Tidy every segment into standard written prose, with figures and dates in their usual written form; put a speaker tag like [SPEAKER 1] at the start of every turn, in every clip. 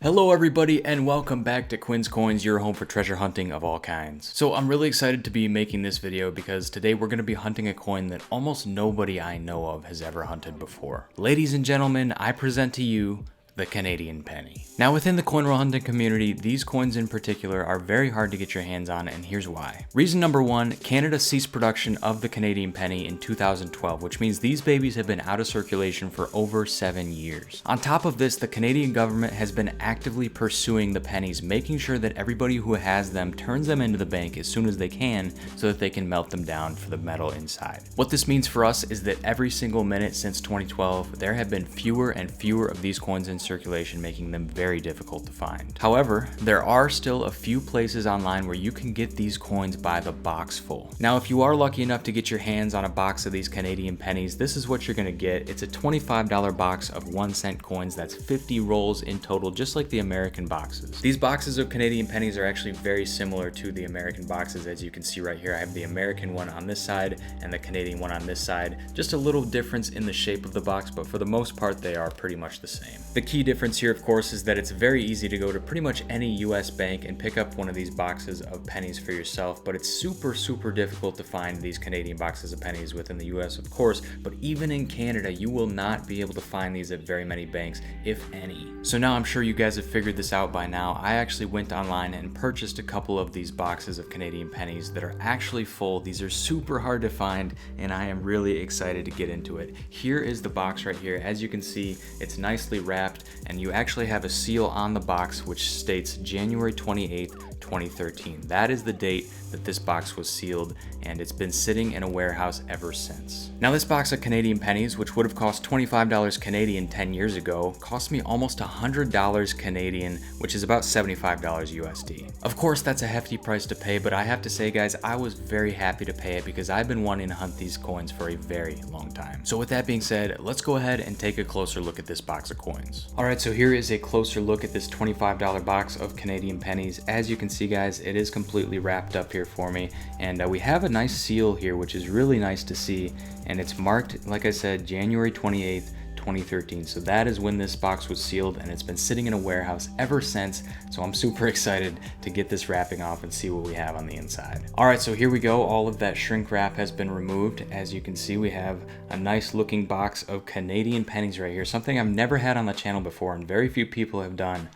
[SPEAKER 1] Hello everybody and welcome back to Quin Coins, your home for treasure hunting of all kinds. So I'm really excited to be making this video because today we're going to be hunting a coin that almost nobody I know of has ever hunted before. Ladies and gentlemen, I present to you the Canadian penny. Now within the coin roll hunting community, these coins in particular are very hard to get your hands on, and here's why. Reason number one, Canada ceased production of the Canadian penny in 2012, which means these babies have been out of circulation for over 7 years. On top of this, the Canadian government has been actively pursuing the pennies, making sure that everybody who has them turns them into the bank as soon as they can so that they can melt them down for the metal inside. What this means for us is that every single minute since 2012, there have been fewer and fewer of these coins in circulation, making them very difficult to find. However, there are still a few places online where you can get these coins by the box full. Now, if you are lucky enough to get your hands on a box of these Canadian pennies, this is what you're gonna get. It's a $25 box of 1-cent coins. That's 50 rolls in total, just like the American boxes. These boxes of Canadian pennies are actually very similar to the American boxes. As you can see right here, I have the American one on this side and the Canadian one on this side. Just a little difference in the shape of the box, but for the most part, they are pretty much the same. The key difference here, of course, is that it's very easy to go to pretty much any US bank and pick up one of these boxes of pennies for yourself, but it's super difficult to find these Canadian boxes of pennies within the US, of course, but even in Canada, you will not be able to find these at very many banks, if any. So now I'm sure you guys have figured this out by now. I actually went online and purchased a couple of these boxes of Canadian pennies that are actually full. These are super hard to find, and I am really excited to get into it. Here is the box right here. As you can see, it's nicely wrapped, and you actually have a seal on the box which states January 28th, 2013. That is the date that this box was sealed, and it's been sitting in a warehouse ever since. Now this box of Canadian pennies, which would have cost $25 Canadian 10 years ago, cost me almost $100 Canadian, which is about $75 USD. Of course, that's a hefty price to pay, but I have to say, guys, I was very happy to pay it because I've been wanting to hunt these coins for a very long time. So with that being said, let's go ahead and take a closer look at this box of coins. All right, so here is a closer look at this $25 box of Canadian pennies. As you can see, guys, it is completely wrapped up here for me, and we have a nice seal here, which is really nice to see, and it's marked, like I said, January 28th, 2013. So that is when this box was sealed, and it's been sitting in a warehouse ever since. So I'm super excited to get this wrapping off and see what we have on the inside. All right, so here we go. All of that shrink wrap has been removed. As you can see, we have a nice looking box of Canadian pennies right here, something I've never had on the channel before and very few people have done.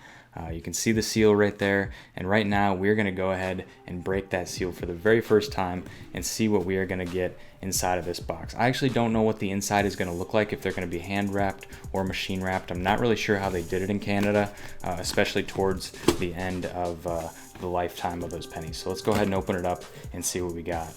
[SPEAKER 1] You can see the seal right there, and right now we're going to go ahead and break that seal for the very first time and see what we are going to get inside of this box. I actually don't know what the inside is going to look like, if they're going to be hand wrapped or machine wrapped. I'm not really sure how they did it in Canada, especially towards the end of the lifetime of those pennies. So let's go ahead and open it up and see what we got.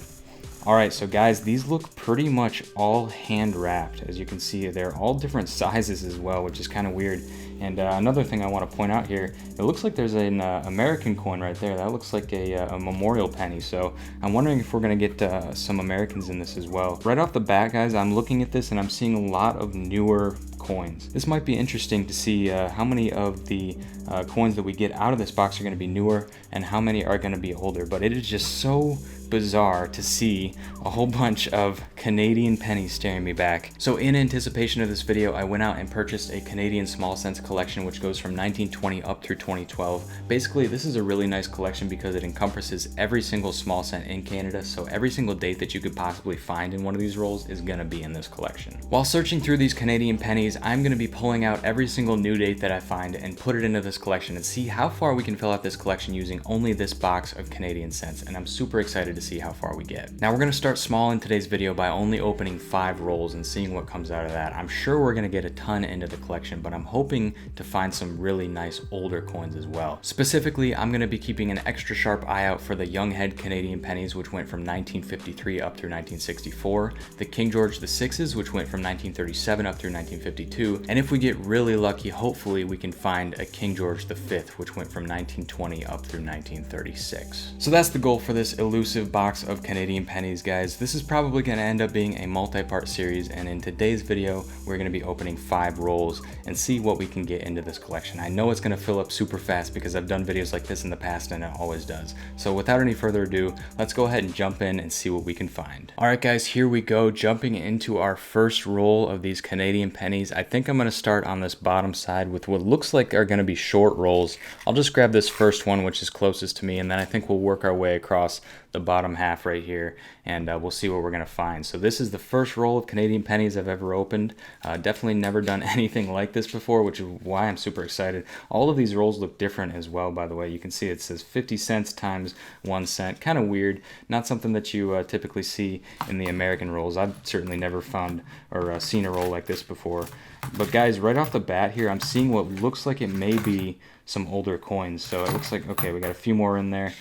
[SPEAKER 1] All right, so guys, these look pretty much all hand wrapped. As you can see, they're all different sizes as well, which is kind of weird. And another thing I want to point out here, it looks like there's an American coin right there. That looks like a memorial penny. So I'm wondering if we're going to get some Americans in this as well. Right off the bat, guys, I'm looking at this and I'm seeing a lot of newer coins. This might be interesting to see how many of the coins that we get out of this box are going to be newer and how many are going to be older. But it is just so bizarre to see a whole bunch of Canadian pennies staring me back. So in anticipation of this video, I went out and purchased a Canadian small cents collection, which goes from 1920 up through 2012. Basically, this is a really nice collection because it encompasses every single small cent in Canada, so every single date that you could possibly find in one of these rolls is gonna be in this collection. While searching through these Canadian pennies, I'm gonna be pulling out every single new date that I find and put it into this collection and see how far we can fill out this collection using only this box of Canadian cents, and I'm super excited to see how far we get. Now we're going to start small in today's video by only opening 5 rolls and seeing what comes out of that. I'm sure we're going to get a ton into the collection, but I'm hoping to find some really nice older coins as well. Specifically, I'm going to be keeping an extra sharp eye out for the young head Canadian pennies, which went from 1953 up through 1964, the King George VI's, which went from 1937 up through 1952, and if we get really lucky, hopefully we can find a King George V, which went from 1920 up through 1936. So that's the goal for this elusive box of Canadian pennies, guys. This is probably going to end up being a multi-part series, and in today's video we're going to be opening 5 rolls and see what we can get into this collection. I know it's going to fill up super fast because I've done videos like this in the past and it always does. So without any further ado, let's go ahead and jump in and see what we can find. Alright guys, here we go, jumping into our first roll of these Canadian pennies. I think I'm going to start on this bottom side with what looks like are going to be short rolls. I'll just grab this first one, which is closest to me, and then I think we'll work our way across the bottom half right here, and we'll see what we're going to find. So this is the first roll of Canadian pennies I've ever opened. Definitely never done anything like this before, which is why I'm super excited. All of these rolls look different as well, by the way. You can see it says 50 cents times 1 cent. Kind of weird. Not something that you typically see in the American rolls. I've certainly never found or seen a roll like this before. But guys, right off the bat here, I'm seeing what looks like it may be some older coins. So it looks like, okay, we got a few more in there.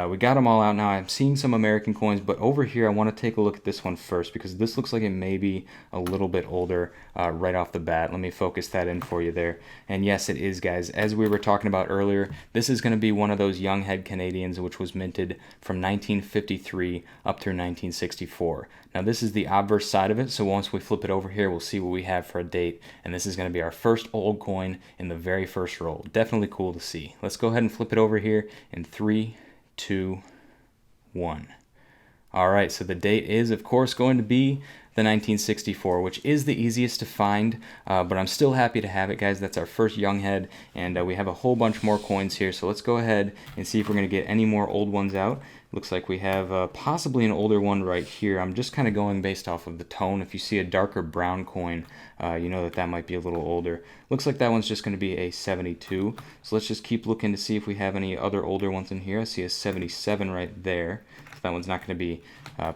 [SPEAKER 1] We got them all out now. I'm seeing some American coins, but over here I want to take a look at this one first because this looks like it may be a little bit older right off the bat. Let me focus that in for you there. And yes, it is, guys. As we were talking about earlier, this is going to be one of those young head Canadians which was minted from 1953 up through 1964. Now this is the obverse side of it, so once we flip it over here, we'll see what we have for a date, and this is going to be our first old coin in the very first roll. Definitely cool to see. Let's go ahead and flip it over here in 3, 2, 1. All right, so the date is, of course, going to be the 1964, which is the easiest to find, but I'm still happy to have it, guys. That's our first young head, and we have a whole bunch more coins here, so let's go ahead and see if we're going to get any more old ones out. Looks like we have possibly an older one right here. I'm just kind of going based off of the tone. If you see a darker brown coin, you know that might be a little older. Looks like that one's just going to be a 72. So let's just keep looking to see if we have any other older ones in here. I see a 77 right there. So that one's not going to be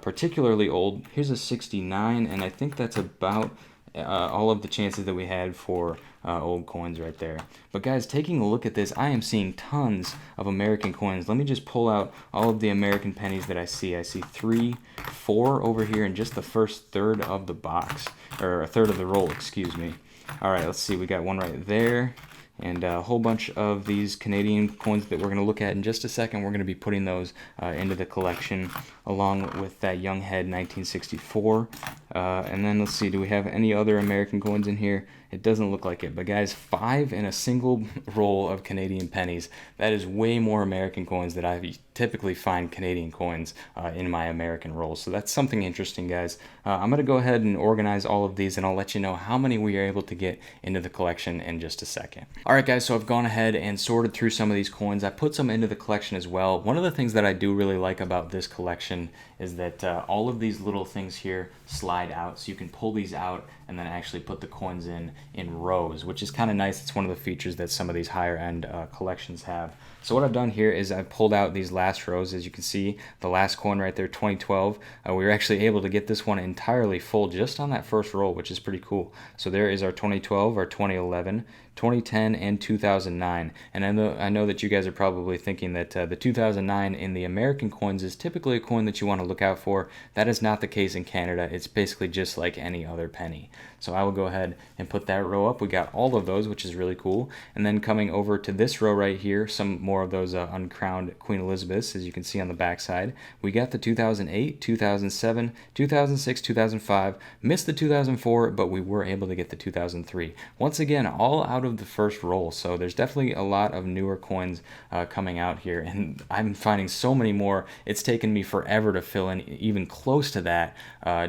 [SPEAKER 1] particularly old. Here's a 69, and I think that's about all of the chances that we had for old coins right there. But guys, taking a look at this, I am seeing tons of American coins. Let me just pull out all of the American pennies that I see. I see 3, 4 over here in just the first third of the box, or a third of the roll, excuse me. All right, let's see. We got one right there, and a whole bunch of these Canadian coins that we're going to look at in just a second. We're going to be putting those into the collection along with that young head 1964. And then let's see, do we have any other American coins in here? It doesn't look like it, but guys, 5 in a single roll of Canadian pennies. That is way more American coins than I typically find Canadian coins in my American rolls. So that's something interesting, guys. I'm going to go ahead and organize all of these, and I'll let you know how many we are able to get into the collection in just a second. All right, guys, so I've gone ahead and sorted through some of these coins. I put some into the collection as well. One of the things that I do really like about this collection is that all of these little things here slide out, so you can pull these out and then actually put the coins in rows, which is kind of nice. It's one of the features that some of these higher end collections have. So what I've done here is I've pulled out these last rows. As you can see, the last coin right there, 2012, we were actually able to get this one entirely full just on that first roll, which is pretty cool. So there is our 2012, our 2011, 2010, and 2009. And I know that you guys are probably thinking that the 2009 in the American coins is typically a coin that you want to look out for. That is not the case in Canada. It's basically just like any other penny. So I will go ahead and put that row up. We got all of those, which is really cool. And then coming over to this row right here, some more of those uncrowned Queen Elizabeths, as you can see on the back side. We got the 2008, 2007, 2006, 2005, missed the 2004, but we were able to get the 2003. Once again, all out of the first roll. So there's definitely a lot of newer coins coming out here, and I'm finding so many more. It's taken me forever to fill in even close to that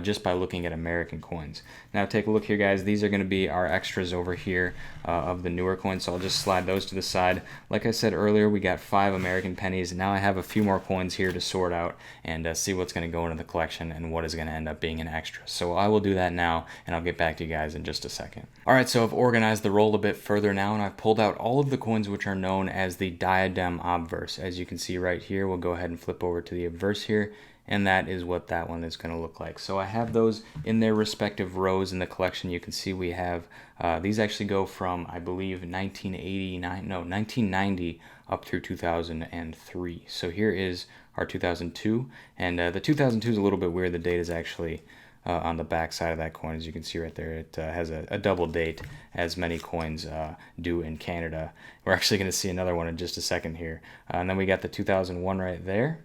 [SPEAKER 1] just by looking at American coins. Now take a look here, guys. These are going to be our extras over here of the newer coins, so I'll just slide those to the side. Like I said earlier, we got 5 American pennies. Now I have a few more coins here to sort out and see what's going to go into the collection and what is going to end up being an extra. So I will do that now, and I'll get back to you guys in just a second. Alright, so I've organized the roll a bit further now, and I've pulled out all of the coins which are known as the diadem obverse. As you can see right here, we'll go ahead and flip over to the obverse here, and that is what that one is going to look like. So I have those in their respective rows in the collection. You can see we have these actually go from, I believe, 1990 up through 2003. So here is our 2002, and the 2002 is a little bit weird. The date is actually on the back side of that coin. As you can see right there, it has a double date, as many coins do in Canada. We're actually going to see another one in just a second here. And then we got the 2001 right there.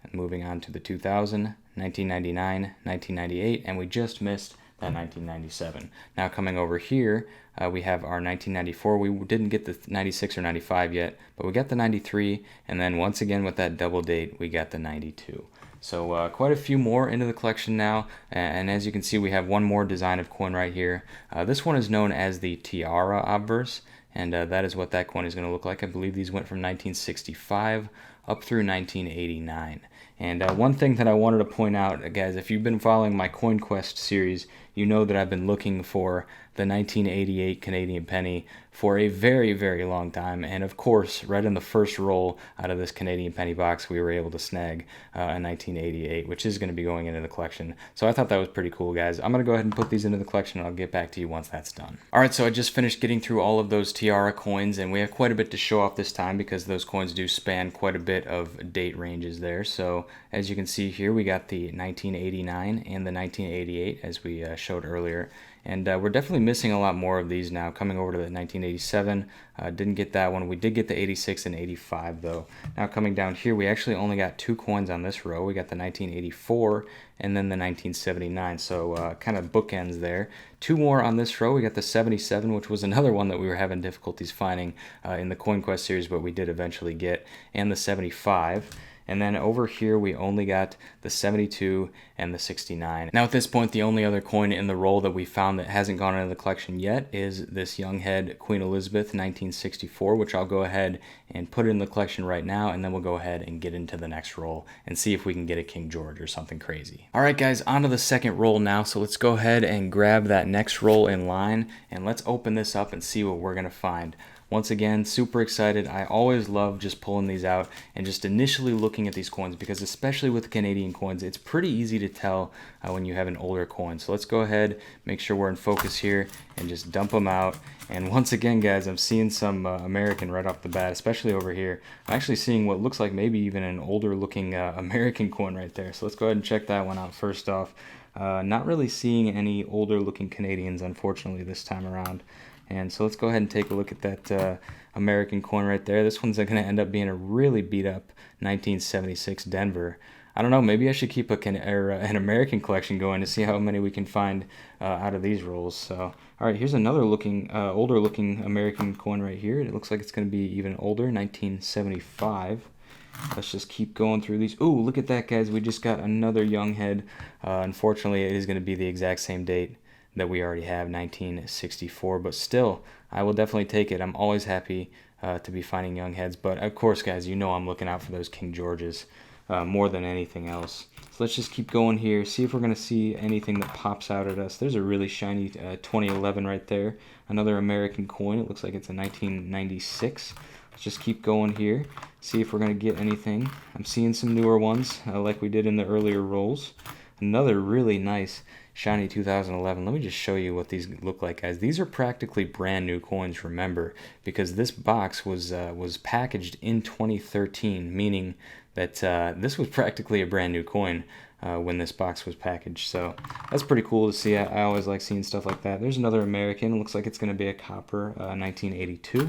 [SPEAKER 1] And moving on to the 2000, 1999, 1998, and we just missed that 1997. Now coming over here, we have our 1994. We didn't get the 96 or 95 yet, but we got the 93, and then once again with that double date, we got the 92. So quite a few more into the collection now, and as you can see, we have one more design of coin right here. This one is known as the Tiara obverse, and that is what that coin is going to look like. I believe these went from 1965 up through 1989. And one thing that I wanted to point out, guys, if you've been following my Coin Quest series, you know that I've been looking for the 1988 Canadian penny for a very, very long time. And of course, right in the first roll out of this Canadian penny box, we were able to snag a 1988, which is going to be going into the collection. So I thought that was pretty cool, guys. I'm going to go ahead and put these into the collection, and I'll get back to you once that's done. All right, so I just finished getting through all of those Tiara coins, and we have quite a bit to show off this time because those coins do span quite a bit of date ranges there. So as you can see here, we got the 1989 and the 1988, as we showed earlier. And we're definitely missing a lot more of these now. Coming over to the 1987, didn't get that one. We did get the 86 and 85 though. Now coming down here, we actually only got 2 coins on this row. We got the 1984 and then the 1979. So kind of bookends there. 2 more on this row. We got the 77, which was another one that we were having difficulties finding in the Coin Quest series, but we did eventually get, and the 75. And then over here, we only got the 72 and the 69. Now at this point, the only other coin in the roll that we found that hasn't gone into the collection yet is this young head Queen Elizabeth 1964, which I'll go ahead and put in the collection right now, and then we'll go ahead and get into the next roll and see if we can get a King George or something crazy. All right, guys, on to the second roll now. So let's go ahead and grab that next roll in line, and let's open this up and see what we're gonna find. Once again, super excited. I always love just pulling these out and just initially looking at these coins, because especially with Canadian coins, it's pretty easy to tell when you have an older coin. So let's go ahead, make sure we're in focus here, and just dump them out. And once again, guys, I'm seeing some American right off the bat, especially over here. I'm actually seeing what looks like maybe even an older looking American coin right there. So let's go ahead and check that one out first off. Not really seeing any older looking Canadians, unfortunately, this time around. And so let's go ahead and take a look at that American coin right there. This one's going to end up being a really beat up 1976 Denver. I don't know, maybe I should keep an American collection going to see how many we can find out of these rolls. So, all right, here's another older looking American coin right here. It looks like it's going to be even older, 1975. Let's just keep going through these. Ooh, look at that, guys. We just got another young head. Unfortunately, it is going to be the exact same date that we already have, 1964, but still, I will definitely take it. I'm always happy to be finding young heads, but of course, guys, you know I'm looking out for those King Georges more than anything else. So let's just keep going here, see if we're going to see anything that pops out at us. There's a really shiny 2011 right there, another American coin. It looks like it's a 1996. Let's just keep going here, see if we're going to get anything. I'm seeing some newer ones like we did in the earlier rolls. Another really nice shiny 2011. Let me just show you what these look like, guys. These are practically brand new coins, remember, because this box was packaged in 2013, meaning that this was practically a brand new coin when this box was packaged. So that's pretty cool to see. I always like seeing stuff like that. There's another American. It looks like it's going to be a copper 1982.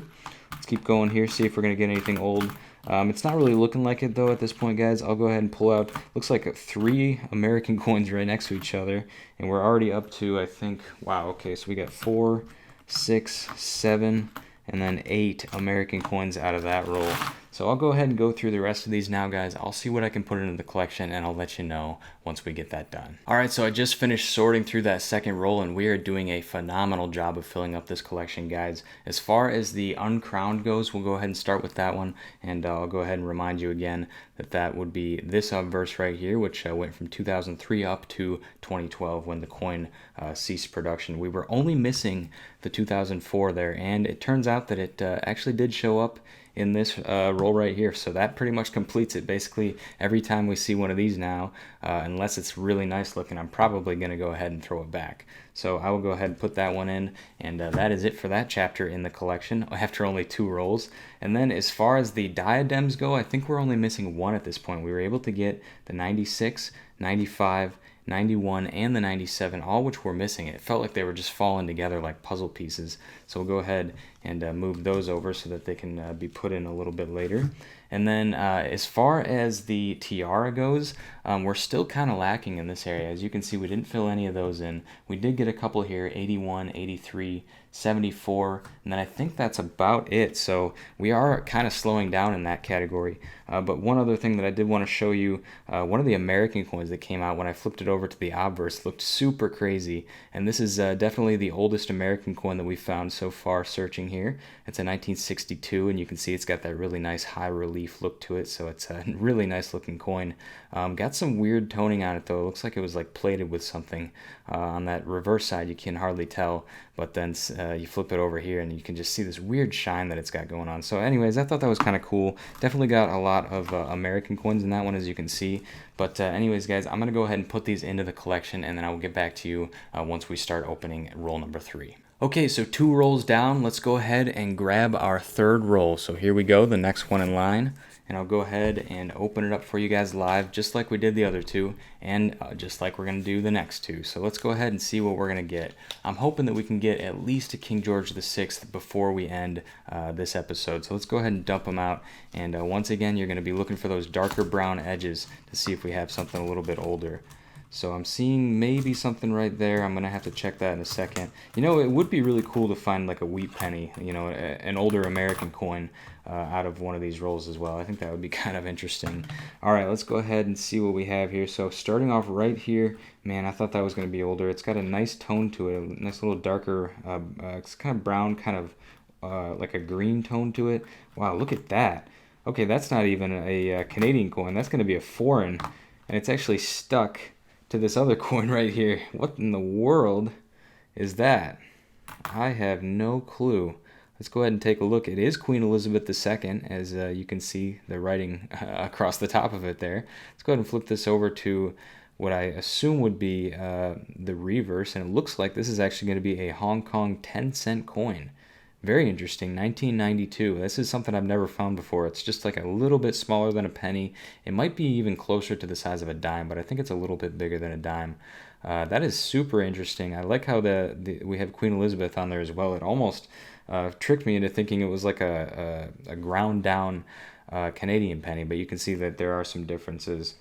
[SPEAKER 1] Let's keep going here, see if we're going to get anything old. It's not really looking like it though at this point, guys. I'll go ahead and pull out, looks like 3 American coins right next to each other, and we're already up to, I think, wow, okay, so we got 4, 6, 7, and then 8 American coins out of that roll. So I'll go ahead and go through the rest of these now, guys. I'll see what I can put into the collection, and I'll let you know once we get that done. All right, so I just finished sorting through that second roll, and we are doing a phenomenal job of filling up this collection, guys. As far as the uncrowned goes, we'll go ahead and start with that one, and I'll go ahead and remind you again that that would be this obverse right here, which went from 2003 up to 2012 when the coin ceased production. We were only missing the 2004 there, and it turns out that it actually did show up in this roll right here, so that pretty much completes it. Basically, every time we see one of these now, unless it's really nice looking, I'm probably going to go ahead and throw it back. So I will go ahead and put that one in, and that is it for that chapter in the collection after only 2 rolls. And then as far as the diadems go, I think we're only missing 1 at this point. We were able to get the 96, 95, 91, and the 97, all which were missing. It felt like they were just falling together like puzzle pieces. So we'll go ahead and move those over so that they can be put in a little bit later. And then as far as the tiara goes, we're still kind of lacking in this area. As you can see, we didn't fill any of those in. We did get a couple here, 81, 83, 74, and then I think that's about it. So we are kind of slowing down in that category. But one other thing that I did want to show you, one of the American coins that came out when I flipped it over to the obverse looked super crazy. And this is definitely the oldest American coin that we found so far searching here. It's a 1962, and you can see it's got that really nice high relief look to it. So it's a really nice looking coin. Got some weird toning on it though. It looks like it was like plated with something. On that reverse side you can hardly tell, but then you flip it over here and you can just see this weird shine that it's got going on. So anyways, I thought that was kind of cool. Definitely got a lot of American coins in that one, as you can see. But anyways guys, I'm gonna go ahead and put these into the collection, and then I will get back to you once we start opening roll number 3. Okay, so 2 rolls down. Let's go ahead and grab our 3rd roll. So here we go, the next one in line. And I'll go ahead and open it up for you guys live, just like we did the other 2, and just like we're going to do the next 2. So let's go ahead and see what we're going to get. I'm hoping that we can get at least a King George VI before we end this episode. So let's go ahead and dump them out. And once again, you're going to be looking for those darker brown edges to see if we have something a little bit older. So I'm seeing maybe something right there. I'm going to have to check that in a second. You know, it would be really cool to find like a wheat penny, you know, an older American coin out of one of these rolls as well. I think that would be kind of interesting. All right, let's go ahead and see what we have here. So starting off right here, man, I thought that was going to be older. It's got a nice tone to it, a nice little darker, it's kind of brown, kind of like a green tone to it. Wow, look at that. Okay, that's not even a Canadian coin. That's going to be a foreign, and it's actually stuck to this other coin right here. What in the world is that? I have no clue. Let's go ahead and take a look. It is Queen Elizabeth II, as you can see the writing across the top of it there. Let's go ahead and flip this over to what I assume would be the reverse, and it looks like this is actually going to be a Hong Kong 10-cent coin. Very interesting, 1992. This is something I've never found before. It's just like a little bit smaller than a penny. It might be even closer to the size of a dime, but I think it's a little bit bigger than a dime. That is super interesting. I like how we have Queen Elizabeth on there as well. It almost tricked me into thinking it was like a ground down Canadian penny, but you can see that there are some differences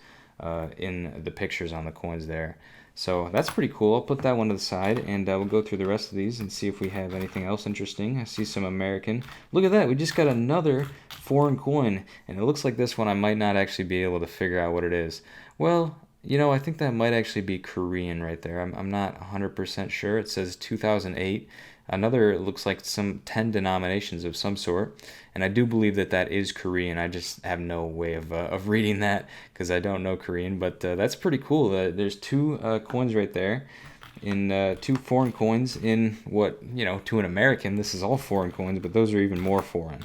[SPEAKER 1] in the pictures on the coins there. So that's pretty cool. I'll put that one to the side, and we'll go through the rest of these and see if we have anything else interesting. I see some American. Look at that. We just got another foreign coin, and it looks like this one I might not actually be able to figure out what it is. Well, you know, I think that might actually be Korean right there. I'm not 100% sure. It says 2008. Another, it looks like some 10 denominations of some sort, and I do believe that that is Korean. I just have no way of reading that because I don't know Korean, but that's pretty cool. There's 2 coins right there, in 2 foreign coins in what, you know, to an American, this is all foreign coins, but those are even more foreign.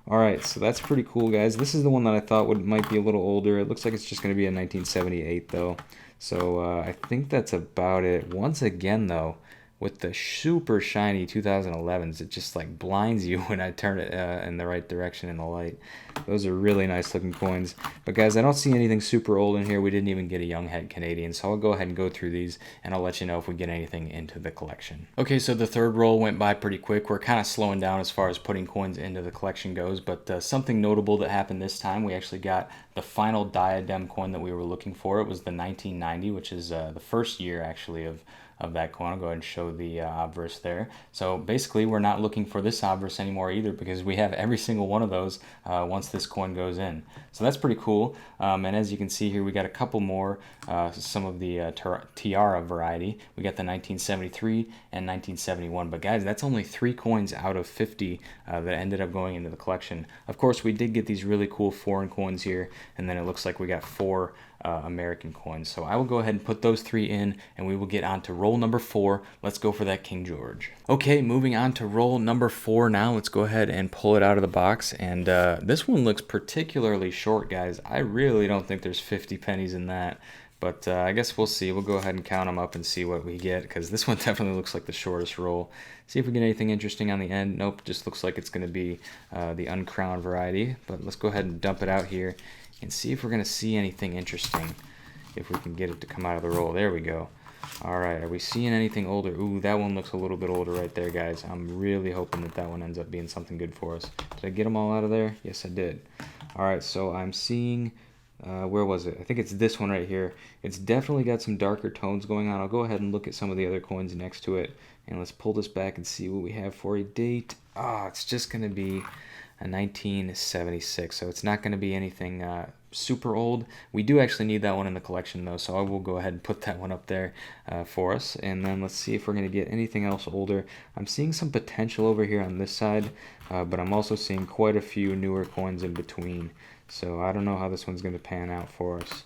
[SPEAKER 1] All right, so that's pretty cool, guys. This is the one that I thought might be a little older. It looks like it's just going to be a 1978, though. So I think that's about it. Once again, though, with the super shiny 2011s, it just like blinds you when I turn it in the right direction in the light. Those are really nice looking coins. But guys, I don't see anything super old in here. We didn't even get a young head Canadian, so I'll go ahead and go through these, and I'll let you know if we get anything into the collection. Okay, so the 3rd roll went by pretty quick. We're kind of slowing down as far as putting coins into the collection goes, but something notable that happened this time, we actually got the final diadem coin that we were looking for. It was the 1990, which is the first year actually of that coin. I'll go ahead and show the obverse there. So basically we're not looking for this obverse anymore either, because we have every single one of those once this coin goes in. So that's pretty cool. And as you can see here, we got a couple more, some of the tiara variety. We got the 1973 and 1971. But guys, that's only 3 coins out of 50 that ended up going into the collection. Of course, we did get these really cool foreign coins here, and then it looks like we got 4 American coins. So I will go ahead and put those 3 in, and we will get on to roll number 4. Let's go for that King George. Okay, moving on to roll number 4 now. Let's go ahead and pull it out of the box, and this one looks particularly short, guys. I really don't think there's 50 pennies in that, but I guess we'll see. We'll go ahead and count them up and see what we get, because this one definitely looks like the shortest roll. See if we get anything interesting on the end. Nope, just looks like it's going to be the uncrowned variety, but let's go ahead and dump it out here and see if we're going to see anything interesting, if we can get it to come out of the roll. There we go. All right, are we seeing anything older? Ooh, that one looks a little bit older right there, guys. I'm really hoping that that one ends up being something good for us. Did I get them all out of there? Yes, I did. All right, so I'm seeing, where was it? I think it's this one right here. It's definitely got some darker tones going on. I'll go ahead and look at some of the other coins next to it, and let's pull this back and see what we have for a date. It's just going to be a 1976, so it's not going to be anything super old. We do actually need that one in the collection though, so I will go ahead and put that one up there for us. And then let's see if we're going to get anything else older. I'm seeing some potential over here on this side, but I'm also seeing quite a few newer coins in between, so I don't know how this one's going to pan out for us.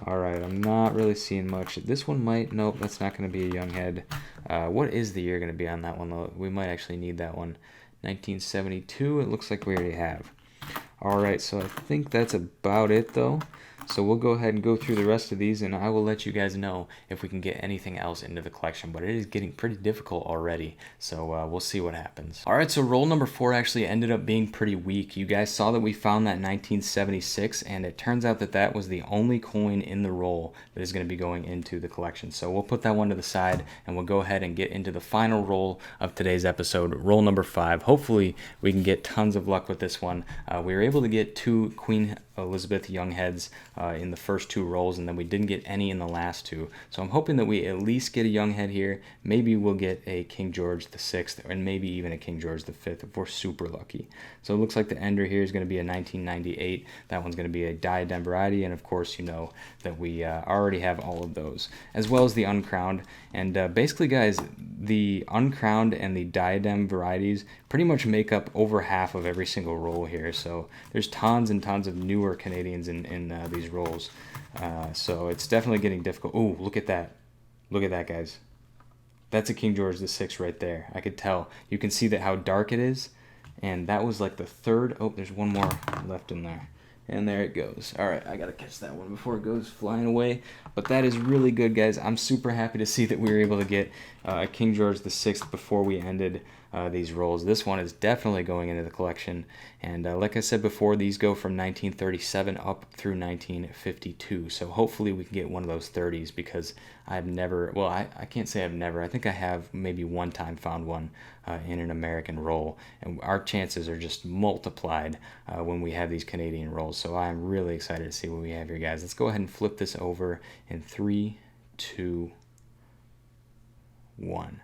[SPEAKER 1] Alright, I'm not really seeing much. This one might, nope, that's not going to be a young head. What is the year going to be on that one though? We might actually need that one. 1972, it looks like we already have. Alright, so I think that's about it though. So we'll go ahead and go through the rest of these, and I will let you guys know if we can get anything else into the collection, but it is getting pretty difficult already, so we'll see what happens. Alright, so roll number 4 actually ended up being pretty weak. You guys saw that we found that 1976, and it turns out that that was the only coin in the roll that is going to be going into the collection. So we'll put that one to the side, and we'll go ahead and get into the final roll of today's episode, roll number 5. Hopefully we can get tons of luck with this one. We were able to get 2 Queen Elizabeth young heads in the first 2 rolls, and then we didn't get any in the last 2. So I'm hoping that we at least get a young head here. Maybe we'll get a King George VI, and maybe even a King George V if we're super lucky. So it looks like the ender here is going to be a 1998. That one's going to be a diadem variety, and of course you know that we already have all of those, as well as the uncrowned. And basically, guys, the uncrowned and the diadem varieties pretty much make up over half of every single roll here. So there's tons and tons of newer Canadians in these rolls. So it's definitely getting difficult. Ooh, look at that. Look at that, guys. That's a King George VI right there. I could tell. You can see that how dark it is. And that was like the third. Oh, there's one more left in there. And there it goes. All right, I got to catch that one before it goes flying away. But that is really good, guys. I'm super happy to see that we were able to get King George VI before we ended these rolls. This one is definitely going into the collection. And like I said before, these go from 1937 up through 1952. So hopefully we can get one of those 30s, because I've never, well, I can't say I've never. I think I have maybe one time found one in an American roll. And our chances are just multiplied when we have these Canadian rolls. So I'm really excited to see what we have here, guys. Let's go ahead and flip this over in 3, 2, 1.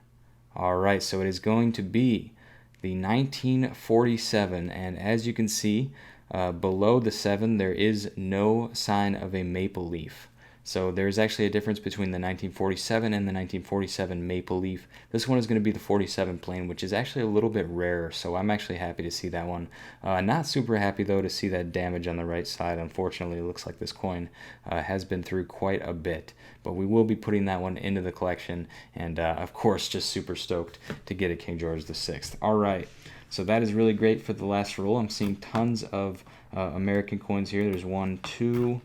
[SPEAKER 1] All right, so it is going to be the 1947, and as you can see, below the 7, there is no sign of a maple leaf. So there's actually a difference between the 1947 and the 1947 maple leaf. This one is going to be the 47 plain, which is actually a little bit rarer, so I'm actually happy to see that one. Not super happy, though, to see that damage on the right side. Unfortunately, it looks like this coin has been through quite a bit, but we will be putting that one into the collection, and of course, just super stoked to get a King George VI. All right, so that is really great for the last roll. I'm seeing tons of American coins here. There's 1, 2...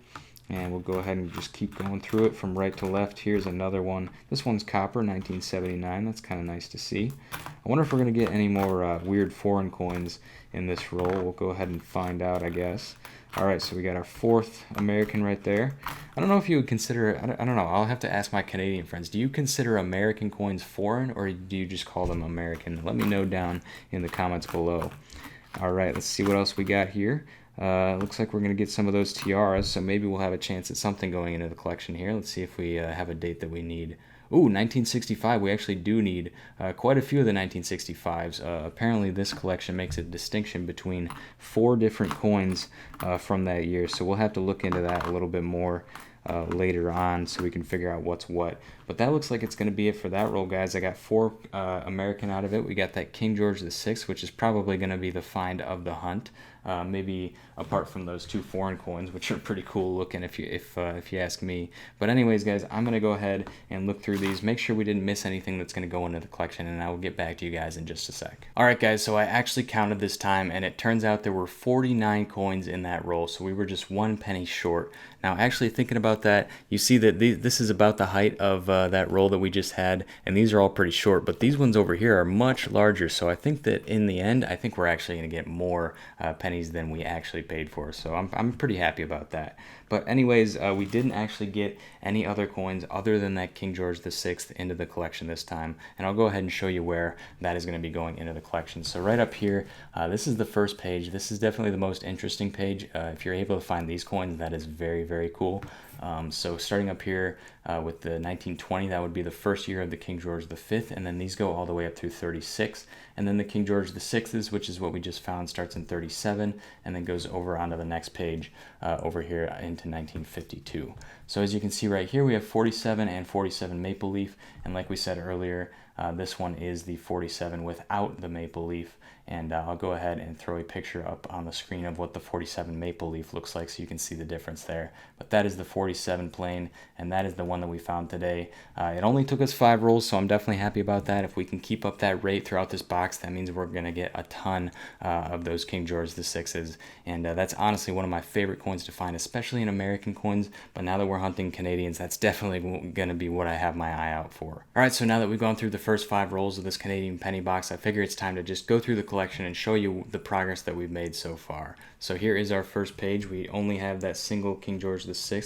[SPEAKER 1] and we'll go ahead and just keep going through it from right to left. Here's another one. This one's copper, 1979. That's kind of nice to see. I wonder if we're going to get any more weird foreign coins in this roll. We'll go ahead and find out, I guess. All right, so we got our 4th American right there. I don't know if you would consider, I don't know, I'll have to ask my Canadian friends. Do you consider American coins foreign, or do you just call them American? Let me know down in the comments below. All right, let's see what else we got here. Looks like we're going to get some of those tiaras, so maybe we'll have a chance at something going into the collection here. Let's see if we have a date that we need. Ooh, 1965. We actually do need quite a few of the 1965s. Apparently this collection makes a distinction between 4 different coins from that year, so we'll have to look into that a little bit more later on so we can figure out what's what. But that looks like it's going to be it for that roll, guys. I got 4 American out of it. We got that King George VI, which is probably going to be the find of the hunt. Maybe apart from those 2 foreign coins, which are pretty cool looking if you ask me. But anyways, guys, I'm going to go ahead and look through these, make sure we didn't miss anything that's going to go into the collection, and I will get back to you guys in just a sec. Alright, guys, so I actually counted this time, and it turns out there were 49 coins in that roll, so we were just 1 penny short. Now, actually thinking about that, you see that this is about the height of that roll that we just had, and these are all pretty short, but these ones over here are much larger, so I think that in the end, I think we're actually going to get more pennies pennies than we actually paid for, so I'm pretty happy about that. But anyways, we didn't actually get any other coins other than that King George VI into the collection this time, and I'll go ahead and show you where that is going to be going into the collection. So right up here, this is the first page. This is definitely the most interesting page. If you're able to find these coins, that is very, very cool. So starting up here with the 1920, that would be the first year of the King George V, and then these go all the way up through 36, and then the King George VI's, which is what we just found, starts in 37, and then goes over onto the next page over here into 1952. So as you can see right here, we have 47 and 47 maple leaf, and like we said earlier, this one is the 47 without the maple leaf, and I'll go ahead and throw a picture up on the screen of what the 47 maple leaf looks like so you can see the difference there. But that is the 47 plain, and that is the one that we found today. It only took us 5 rolls, so I'm definitely happy about that. If we can keep up that rate throughout this box, that means we're going to get a ton of those King George VI's, and that's honestly one of my favorite coins to find, especially in American coins. But now that we're hunting Canadians, that's definitely going to be what I have my eye out for. Alright, so now that we've gone through the first 5 rolls of this Canadian penny box, I figure it's time to just go through the collection and show you the progress that we've made so far. So here is our first page. We only have that single King George VI,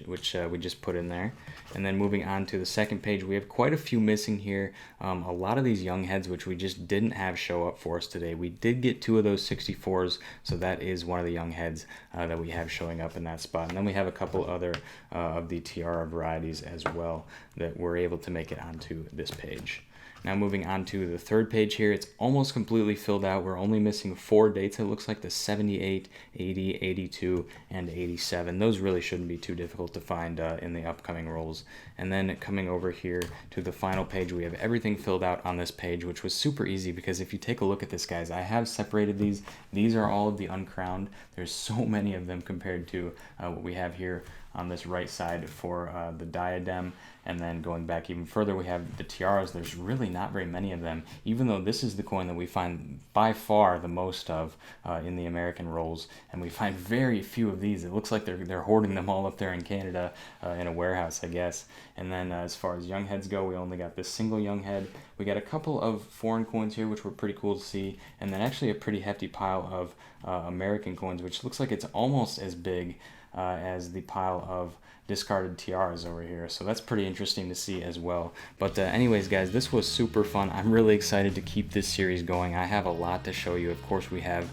[SPEAKER 1] which we just put in there. And then moving on to the second page, we have quite a few missing here. A lot of these young heads, which we just didn't have show up for us today. We did get 2 of those 64s, so that is one of the young heads that we have showing up in that spot. And then we have a couple other of the tiara varieties as well that we're able to make it onto this page. Now moving on to the third page here, it's almost completely filled out. We're only missing 4 dates. It looks like the 78, 80, 82, and 87. Those really shouldn't be too difficult to find in the upcoming rolls. And then coming over here to the final page, we have everything filled out on this page, which was super easy because if you take a look at this, guys, I have separated these. These are all of the uncrowned. There's so many of them compared to what we have here on this right side for the diadem. And then going back even further, we have the tiaras. There's really not very many of them, even though this is the coin that we find by far the most of in the American rolls, and we find very few of these. It looks like they're hoarding them all up there in Canada in a warehouse, I guess. And then as far as young heads go, we only got this single young head. We got a couple of foreign coins here, which were pretty cool to see, and then actually a pretty hefty pile of American coins, which looks like it's almost as big as the pile of discarded tiaras over here, so that's pretty interesting to see as well. But anyways, guys, this was super fun. I'm really excited to keep this series going. I have a lot to show you. Of course, we have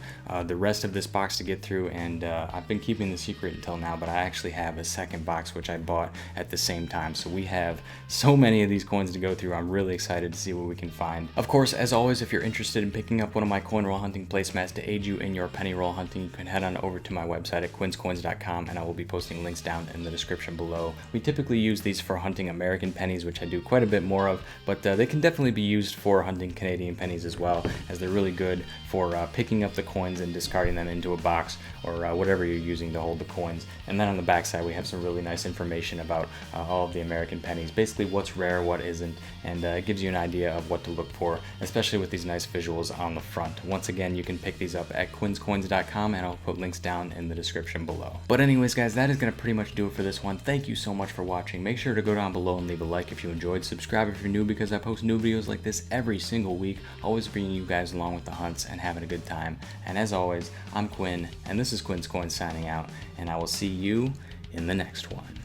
[SPEAKER 1] the rest of this box to get through, and I've been keeping the secret until now, but I actually have a second box which I bought at the same time, so we have so many of these coins to go through. I'm really excited to see what we can find. Of course, as always, if you're interested in picking up one of my coin roll hunting placemats to aid you in your penny roll hunting, you can head on over to my website at quinscoins.com, and I will be posting links down in the description below. We typically use these for hunting American pennies, which I do quite a bit more of, but they can definitely be used for hunting Canadian pennies as well, as they're really good for picking up the coins and discarding them into a box or whatever you're using to hold the coins. And then on the back side, we have some really nice information about all of the American pennies, basically what's rare, what isn't, and it gives you an idea of what to look for, especially with these nice visuals on the front. Once again, you can pick these up at quinscoins.com, and I'll put links down in the description below. But anyways, guys, that is going to pretty much do it for this one. Thank you so much for watching. Make sure to go down below and leave a like if you enjoyed. Subscribe if you're new, because I post new videos like this every single week, always bringing you guys along with the hunts and having a good time. And as always, I'm Quinn, and this is Quin's Coins signing out, and I will see you in the next one.